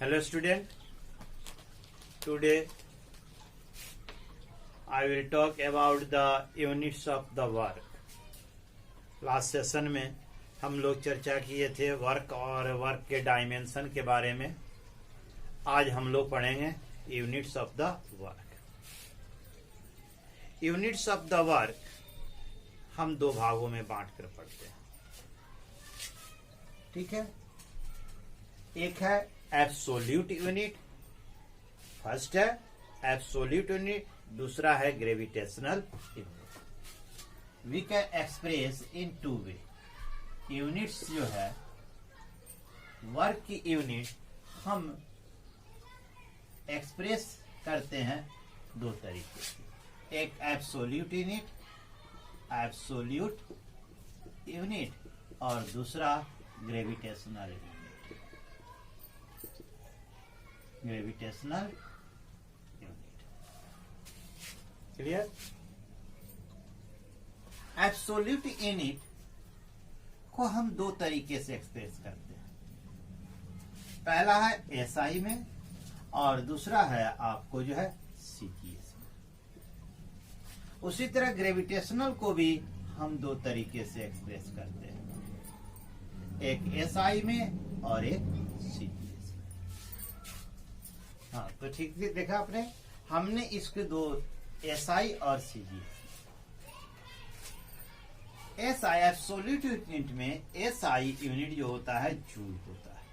Hello student, today I will talk about the units of the work. Last session में हम लोग चर्चा किए थे वर्क और वर्क के डायमेंशन के बारे में। आज हम लोग पढ़ेंगे units of the work. Units of the work हम दो भागों में बांट कर पढ़ते हैं, ठीक है। एक है एब्सोल्यूट यूनिट, फर्स्ट है एब्सोल्यूट यूनिट, दूसरा है gravitational unit. We can express in two way. Units जो है वर्क की यूनिट हम एक्सप्रेस करते हैं दो तरीके से। एक एब्सोल्यूट यूनिट और दूसरा gravitational unit. Clear. Absolute unit को हम दो तरीके से एक्सप्रेस करते हैं। पहला है एसआई में और दूसरा है आपको जो है सीजीएस में। उसी तरह ग्रेविटेशनल को भी हम दो तरीके से एक्सप्रेस करते हैं, एक एसआई में और एक सीजीएस में। हाँ, तो ठीक से देखा आपने, हमने इसके दो एसआई और सीजीएस। एसआई एब्सोल्यूट यूनिट में एसआई यूनिट जो होता है जूल होता है,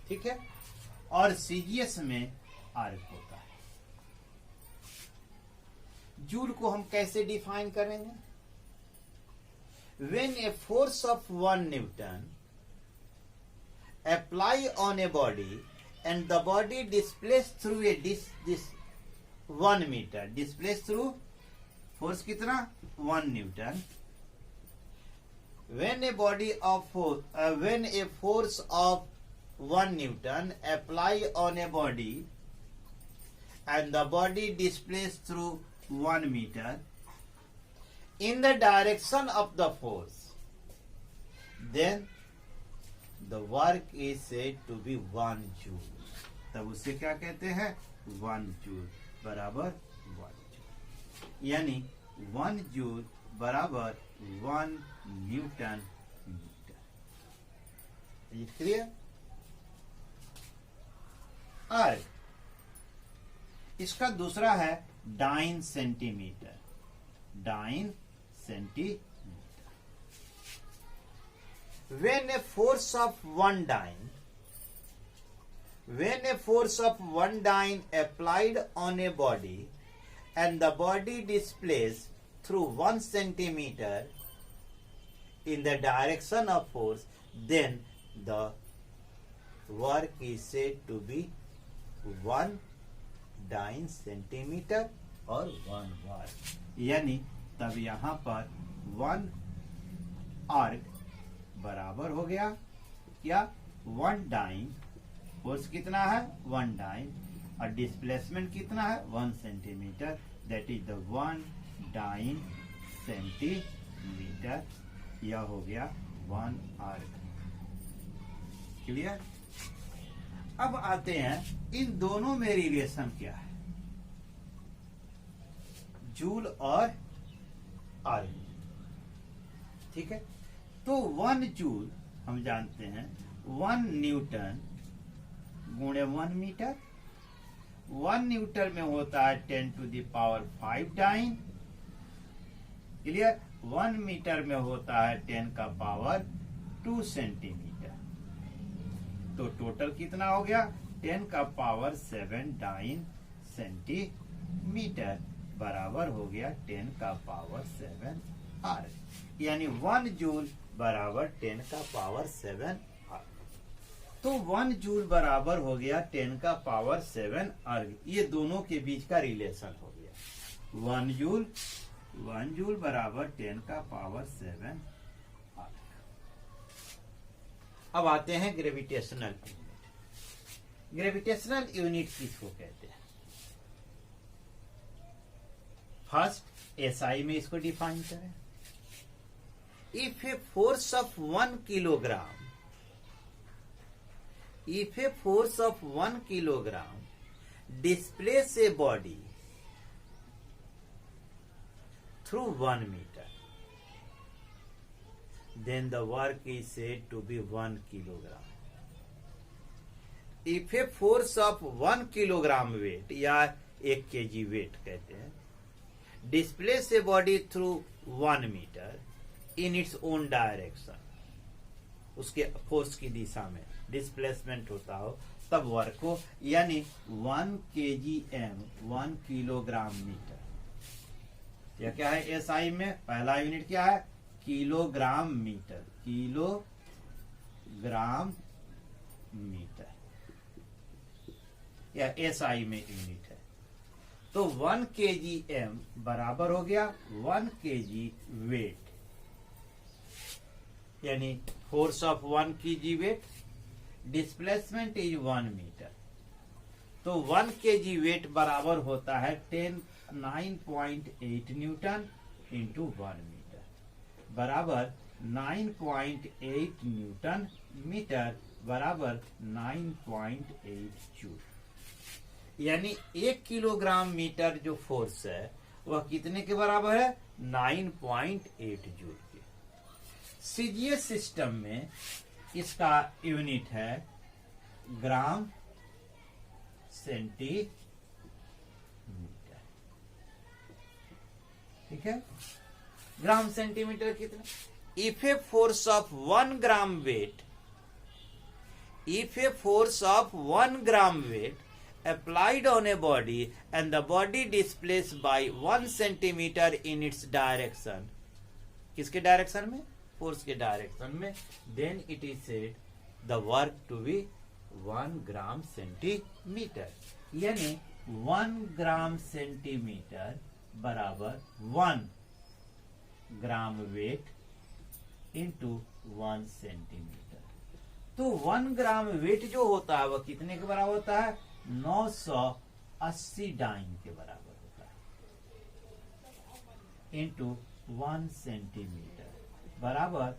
ठीक है, और सीजीएस में आर्क होता है। जूल को हम कैसे डिफाइन करेंगे? When a force of 1 Newton apply on a body and the body displaced through this 1 meter, displaced through force कितना 1 Newton. When a force of 1 Newton apply on a body and the body displaced through 1 meter in the direction of the force, then the work is said to be 1 joule. तब उसे क्या कहते हैं? 1 joule बराबर 1 joule, यानी 1 joule बराबर 1 Newton metre. Clear. Arc, इसका दूसरा है dyne centimetre. When a force of 1 dyne applied on a body and the body displaced through 1 centimeter in the direction of force, then the work is said to be 1 dyne centimeter और 1 वाट। यानी तब यहां पर 1 arc बराबर हो गया क्या? 1 dine. Force कितना है? 1 डाइन, और डिस्प्लेसमेंट कितना है? 1 centimetre. That is the 1 dyne centimetre. यह हो गया 1 आर्क। क्लियर। अब आते हैं इन दोनों में रिलेशन क्या है, जूल और आर्क, ठीक है। तो 1 जूल हम जानते हैं 1 न्यूटन गुणे 1 मीटर। 1 न्यूटन में होता है 10 to the power 5 dyne. Clear. 1 metre में होता है 10 का पावर 2 सेंटीमीटर। तो टोटल कितना हो गया? 10 का पावर 7 डाइन सेंटीमीटर बराबर हो गया 10 का पावर 7 आर्क। यानी 1 जूल बराबर 10 का पावर 7 आर्क। तो 1 जूल बराबर हो गया 10 का पावर 7 आर्क। ये दोनों के बीच का रिलेशन हो गया। 1 जूल बराबर 10 का पावर 7 आर्क। अब आते हैं ग्रेविटेशनल यूनिट। ग्रेविटेशनल यूनिट किसको कहते हैं? फर्स्ट एसआई में इसको डिफाइन करें। If a force of 1 kilogram If a force of 1 kilogram displaces a body through 1 meter, then the work is said to be 1 kilogram. If a force of 1 kilogram weight या 1 kg weight कहते हैं, displace a body through 1 meter in its own direction, उसके force की दिशा में displacement होता हो, तब work को, यानी 1 kgm 1 किलोग्राम मीटर, यह क्या है एसआई में पहला यूनिट क्या है किलोग्राम मीटर, किलोग्राम मीटर या एसआई में यूनिट है। तो 1 kgm बराबर हो गया 1 kg वेट, यानी force of 1 kg weight, displacement is 1 metre, तो 1 kg वेट बराबर होता है 9.8 न्यूटन इंटू 1 मीटर, बराबर 9.8 न्यूटन मीटर बराबर 9.8 जूल, यानी 1 किलोग्राम मीटर जो फोर्स है वह कितने के बराबर है 9.8 जूल के। सीजीएस सिस्टम में इसका यूनिट है ग्राम सेंटीमीटर, ठीक है। ग्राम सेंटीमीटर कितना, if a force of 1 gram weight, if a force of 1 gram weight applied on a body and the body displaced by 1 centimeter in its direction, किसके direction में, force के direction में, then it is said the work to be 1 gram centimeter, यानी 1 gram centimetre बराबर 1 gram weight into 1 centimetre. तो 1 gram weight जो होता है वह कितने के बराबर होता है 980 डाइन के बराबर होता है, इंटू 1 सेंटीमीटर बराबर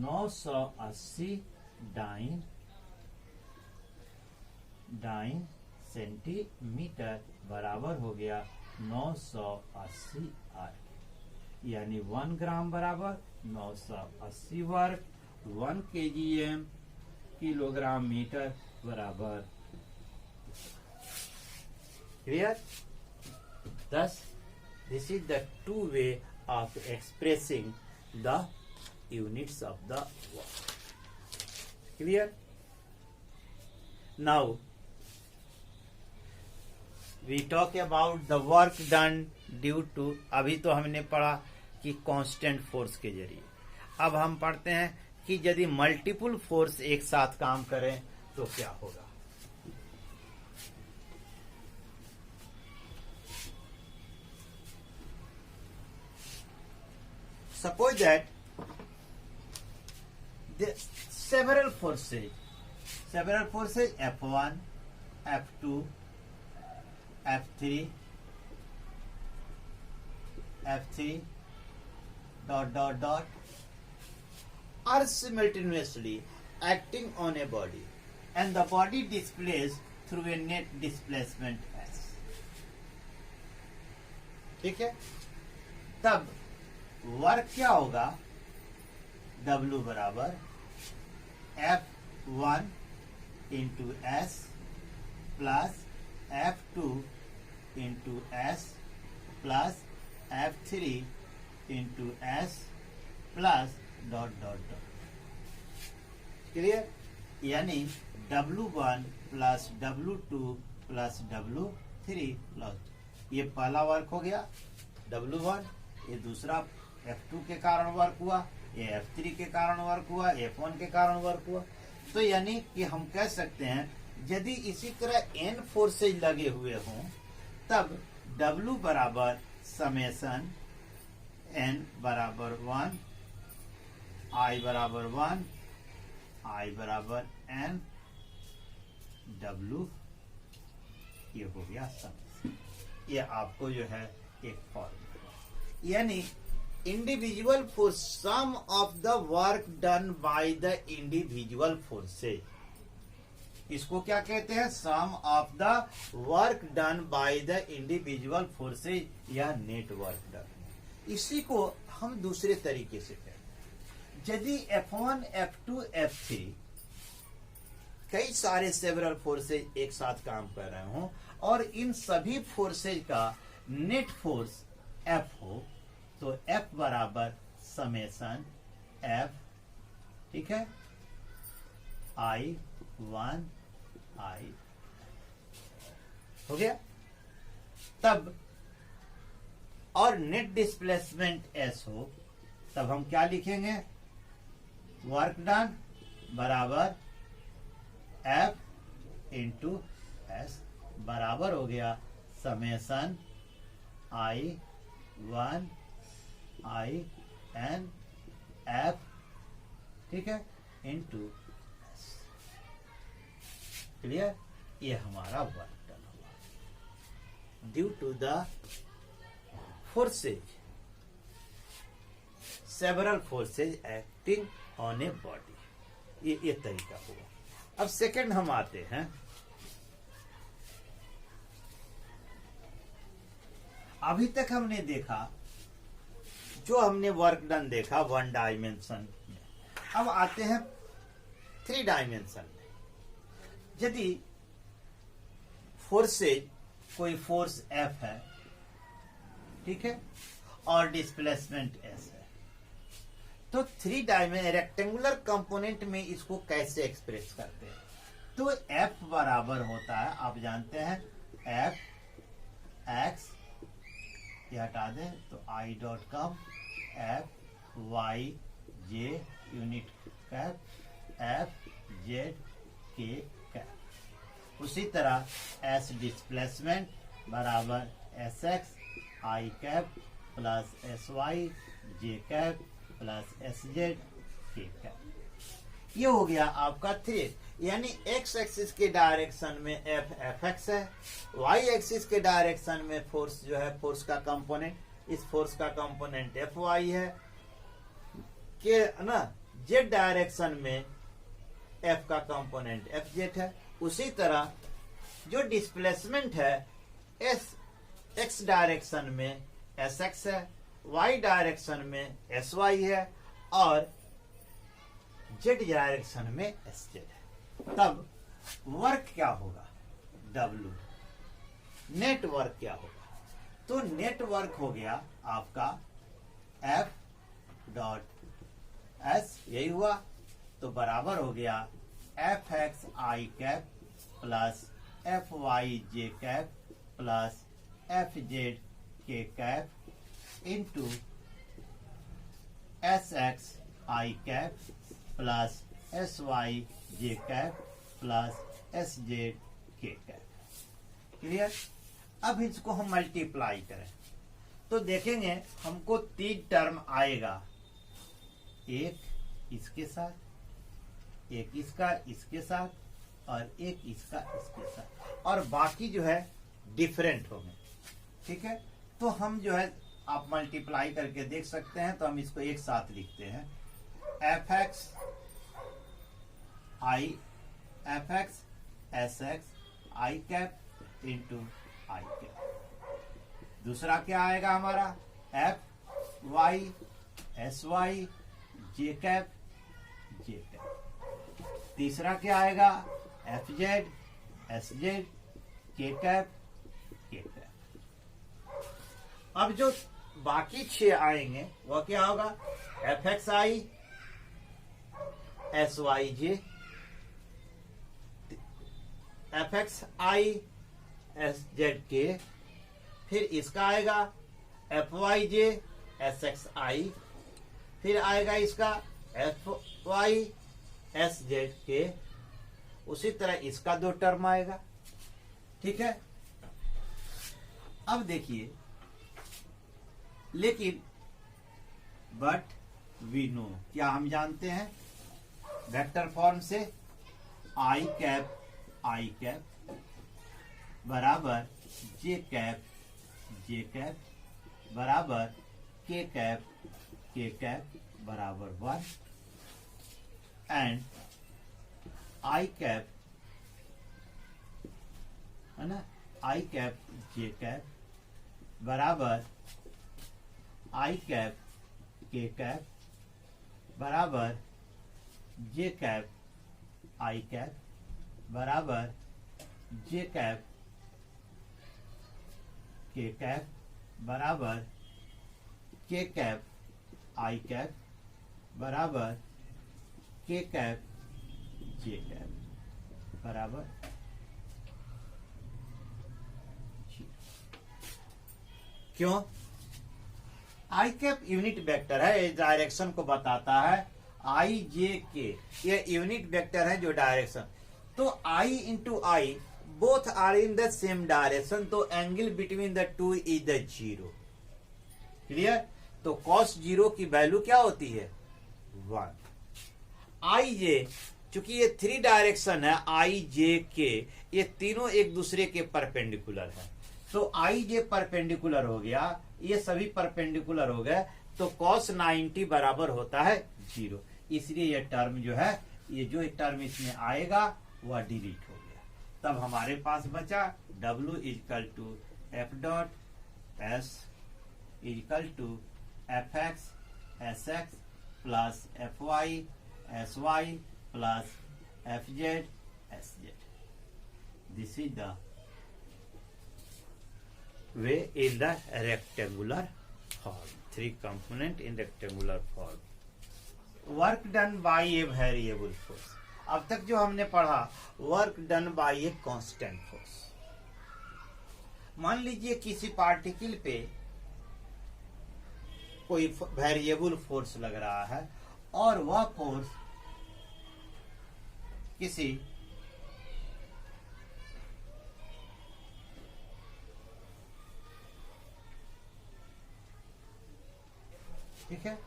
980 डाइन सेंटीमीटर बराबर हो गया 980 आर्क, यानी 1 ग्राम बराबर 980 वर्ग, 1 kgm किलोग्राम मीटर बराबर, clear. Thus, this is the two way of expressing the units of the work. Clear? Now, we talk about the work done due to, अभी तो हमने पढ़ा कि कांस्टेंट फोर्स के जरिए, अब हम पढ़ते हैं कि यदि मल्टीपल फोर्स एक साथ काम करें तो क्या होगा। Suppose that the several forces F1, F2, F3 are simultaneously acting on a body and the body displays through a net displacement S, ठीक है। तब वर्क क्या होगा, W बराबर F1 into S plus F2 into S plus F3 into S plus dot dot dot, clear, यानी W1 plus W2 plus W3 plus, ये पहला work हो गया W1, ये दूसरा F2 के कारण वर्क हुआ, ये F3 के कारण वर्क हुआ, F1 के कारण वर्क हुआ। तो यानी कि हम कह सकते हैं यदि इसी तरह n फोर्सेज लगे हुए हों तब W बराबर समेशन n बराबर 1, I बराबर 1, I बराबर n, W, ये हो गया समेशन। ये आपको जो है एक फॉर्मूला, यानी individual force, sum of the work done by the individual forces इसको क्या कहते हैं? Sum of the work done by the individual forces या नेट वर्क डन। इसी को हम दूसरे तरीके से कहते हैं। यदि F1, F2, F3 कई सारे सेवरल फोर्सेज एक साथ काम कर रहे हो और इन सभी फोर्सेज का नेट फोर्स F हो, तो F बराबर समेशन F, ठीक है, I1 I हो गया। तब और नेट डिस्प्लेसमेंट S हो, तब हम क्या लिखेंगे? वर्क डन बराबर F इंटू S बराबर हो गया summation I1 I N F, ठीक है, इंटू S। क्लियर? ये हमारा वर्क डन हुआ due to the forces, several forces acting on a body. ये तरीका हुआ। अब सेकंड हम आते हैं, अभी तक हमने देखा, जो हमने वर्क डन देखा 1 डायमेंशन में। अब आते हैं 3 डायमेंशन में। यदि फोर्सेज, कोई फोर्स F है, ठीक है, और डिस्प्लेसमेंट S है, तो 3 डायमेंशन रेक्टेंगुलर कंपोनेंट में इसको कैसे एक्सप्रेस करते हैं? तो F बराबर होता है, आप जानते हैं, F x, ये हटा दें तो I dot come, F y j unit cap, F z k cap. उसी तरह S डिस्प्लेसमेंट बराबर S x I cap plus S y j cap plus S z k cap. ये हो गया आपका 3, यानी x एक्सिस के डायरेक्शन में F x है, y एक्सिस के डायरेक्शन में फोर्स जो है, फोर्स का कंपोनेंट, इस फोर्स का कंपोनेंट F y है, के ना z डायरेक्शन में F का कंपोनेंट F z है। उसी तरह जो डिस्प्लेसमेंट है, S x डायरेक्शन में S x है, y डायरेक्शन में S y है, और z डायरेक्शन में S z है। तब वर्क क्या होगा? W। नेट वर्क क्या होगा? तो नेट वर्क हो गया आपका F डॉट S, यही हुआ, तो बराबर हो गया F x I cap plus F y j cap plus F z k cap into S x I cap plus S y j cap plus S z k cap. Clear? अब इसको हम multiply करें तो देखेंगे हमको 3 term आएगा, एक इसके साथ, एक इसका इसके साथ, और एक इसका इसके साथ, और बाकी जो है डिफरेंट होंगे। ठीक है, तो हम जो है आप मल्टीप्लाई करके देख सकते हैं। तो हम इसको एक साथ लिखते हैं, f x S x i cap into i cap. दूसरा क्या आएगा हमारा, f Y S y j cap j cap. तीसरा क्या आएगा, f Z S z k cap k cap. अब जो बाकी 6 आएंगे वह क्या होगा, f x i s y j, f x i s z k, फिर इसका आएगा f y j s x i, फिर आएगा इसका एफ वाई एस जेड के, उसी तरह इसका 2 टर्म आएगा। ठीक है, अब देखिए, लेकिन बट वी नो, क्या हम जानते हैं वेक्टर फॉर्म से, आई कैप बराबर जे कैप बराबर के कैप बराबर 1 एंड आई कैप है ना, आई कैप जे कैप बराबर आई कैप के कैप बराबर जे कैप आई कैप बराबर जे कैप के कैप बराबर के कैप आई कैप बराबर के कैप जे कैप बराबर क्यों? आई कैप यूनिट वेक्टर है, इस डायरेक्शन को बताता है। आई जे के ये यूनिट वेक्टर है जो डायरेक्शन, तो i into i both are in the same direction, तो angle between the two is the zero. Clear? तो कॉस जीरो की वैल्यू क्या होती है? 1। आई जे, चूंकि ये 3 डायरेक्शन है, आई जे के ये तीनों एक दूसरे के परपेंडिकुलर है, तो आई जे परपेंडिकुलर हो गया, ये सभी परपेंडिकुलर हो गए, तो cos 90 बराबर होता है 0। इसलिए ये टर्म जो है, ये जो टर्म इसमें आएगा वह डिलीट हो गया। तब हमारे पास बचा W equal to F dot S equal to F x S X plus F Y S Y plus F Z S Z. This is the way in the rectangular form, 3 component in rectangular form. Work done by a variable force. अब तक जो हमने पढ़ा work done by a constant force. मान लीजिए किसी particle पे कोई वेरिएबल फोर्स लग रहा है और वह फोर्स किसी ठीक है,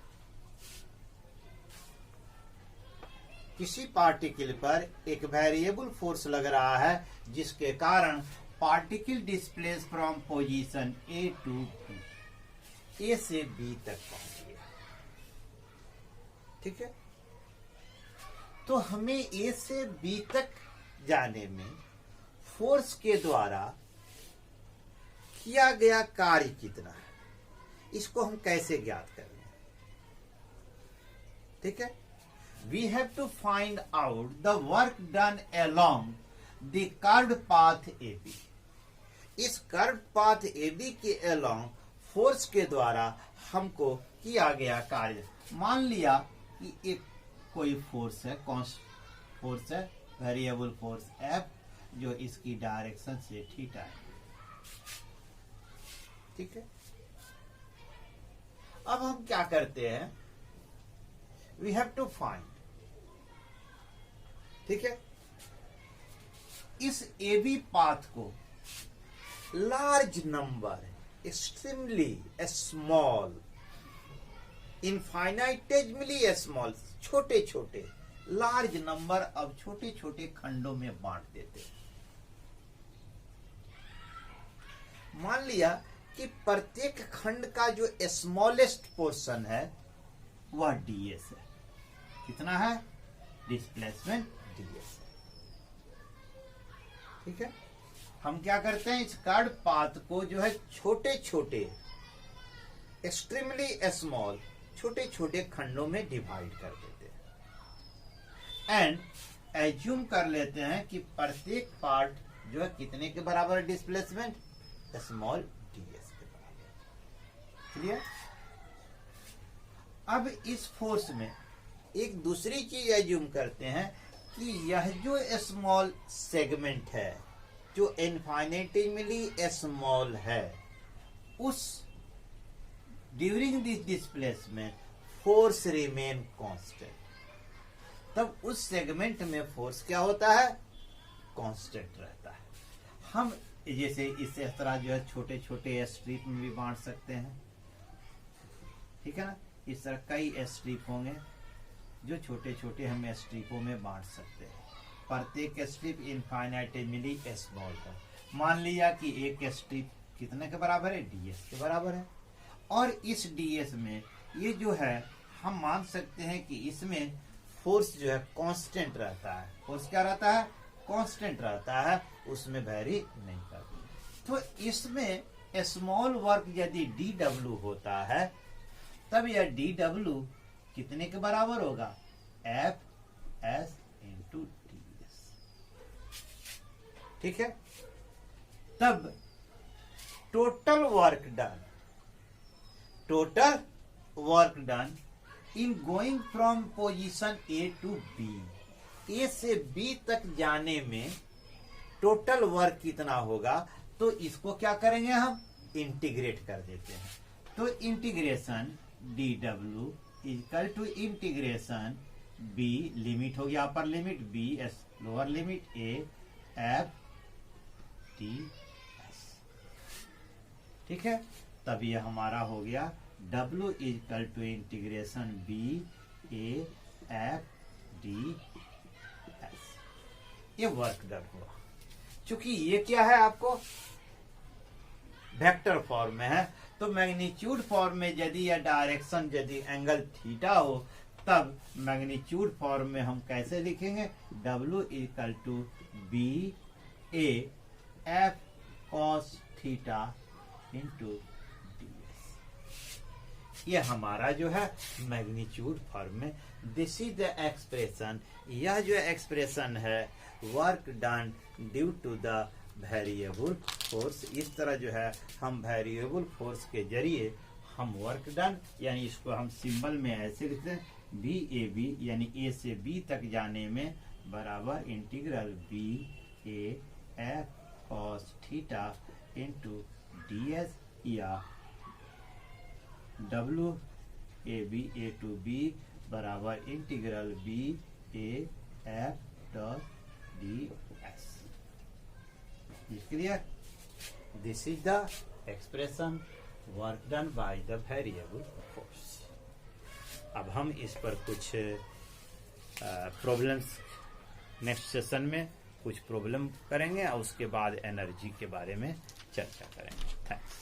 किसी पार्टिकल पर एक वेरिएबल फोर्स लग रहा है जिसके कारण particle displace from position a to b, a से बी तक पहुंच गया। ठीक है, तो हमें ए से बी तक जाने में फोर्स के द्वारा किया गया कार्य कितना है, इसको हम कैसे ज्ञात करें? ठीक है, we have to find out the work done along the curved path A B. इस कर्व्ड पाथ ए बी के अलोंग फोर्स के द्वारा हमको किया गया कार्य। मान लिया कि एक कोई फोर्स है, फोर्स है वेरिएबल फोर्स एफ, जो इसकी डायरेक्शन से थीटा है। ठीक है, अब हम क्या करते हैं, वी हैव टू फाइंड, ठीक है, इस ए बी पाथ को large number, extremely small, infinitesimally small, छोटे छोटे, लार्ज नंबर अब छोटे छोटे खंडों में बांट देते हैं। मान लिया कि प्रत्येक खंड का जो स्मॉलेस्ट पोर्शन है वह डीएस है। कितना है? डिस्प्लेसमेंट डीएस है। ठीक है, हम क्या करते हैं, इस कर्व्ड पाथ को जो है छोटे छोटे, एक्सट्रीमली स्मॉल, छोटे छोटे खंडों में डिवाइड कर देते हैं एंड एज्यूम कर लेते हैं कि प्रत्येक पार्ट जो है कितने के बराबर डिस्प्लेसमेंट, स्मॉल डीएस के बराबर। क्लियर? अब इस फोर्स में एक दूसरी चीज एज्यूम करते हैं कि यह जो स्मॉल सेगमेंट है, जो इनफाइनेटिमली स्मॉल है, उस during this displacement force remain constant. तब उस सेगमेंट में फोर्स क्या होता है? कांस्टेंट रहता है। हम जैसे इस तरह जो है छोटे छोटे स्ट्रिप में भी बांट सकते हैं। ठीक है ना, इस तरह कई स्ट्रिप होंगे जो छोटे छोटे हम स्ट्रिपों में बांट सकते हैं। प्रत्येक स्ट्रिप इनफाइनाइटेमली स्मॉल है। मान लिया कि एक स्ट्रिप कितने के बराबर है? डीएस के बराबर है। और इस डीएस में ये जो है हम मान सकते हैं कि इसमें फोर्स जो है कांस्टेंट रहता है। फोर्स क्या रहता है? कांस्टेंट रहता है, उसमें वेरी नहीं करता। तो इसमें स्मॉल वर्क यदि dw होता है तब यह dw कितने के बराबर होगा, Fs into ds। ठीक है, तब total work done in going from position A to B, A से B तक जाने में टोटल वर्क कितना होगा, तो इसको क्या करेंगे, हम इंटीग्रेट कर देते हैं। तो integration dw equal to integration b, limit हो गया upper limit b, lower limit a, f ds। ठीक है, तब ये हमारा हो गया w equal to integration b a f ds। ये वर्क डन हुआ। चूंकि ये क्या है, आपको वेक्टर फॉर्म में है, तो मैग्नीट्यूड फॉर्म में यदि या डायरेक्शन यदि एंगल थीटा हो, तब मैग्नीट्यूड फॉर्म में हम कैसे लिखेंगे, w equal to b a f cos theta into ds। ये हमारा जो है मैग्नीट्यूड फॉर्म में, दिस इज द एक्सप्रेशन। यह जो एक्सप्रेशन है work done due to the variable force. इस तरह जो है हम वेरिएबल फोर्स के जरिए हम वर्क डन, यानी इसको हम सिंबल में ऐसे लिखते हैं, बी ए बी, यानी ए से बी तक जाने में बराबर integral b a f cos theta into d s, या डब्ल्यू a b a to b बराबर integral b a f dot d s. Clear? This is the expression work done by the variable force. अब हम इस पर कुछ problems next session में कुछ प्रॉब्लम करेंगे और उसके बाद एनर्जी के बारे में चर्चा करेंगे। थैंक्स।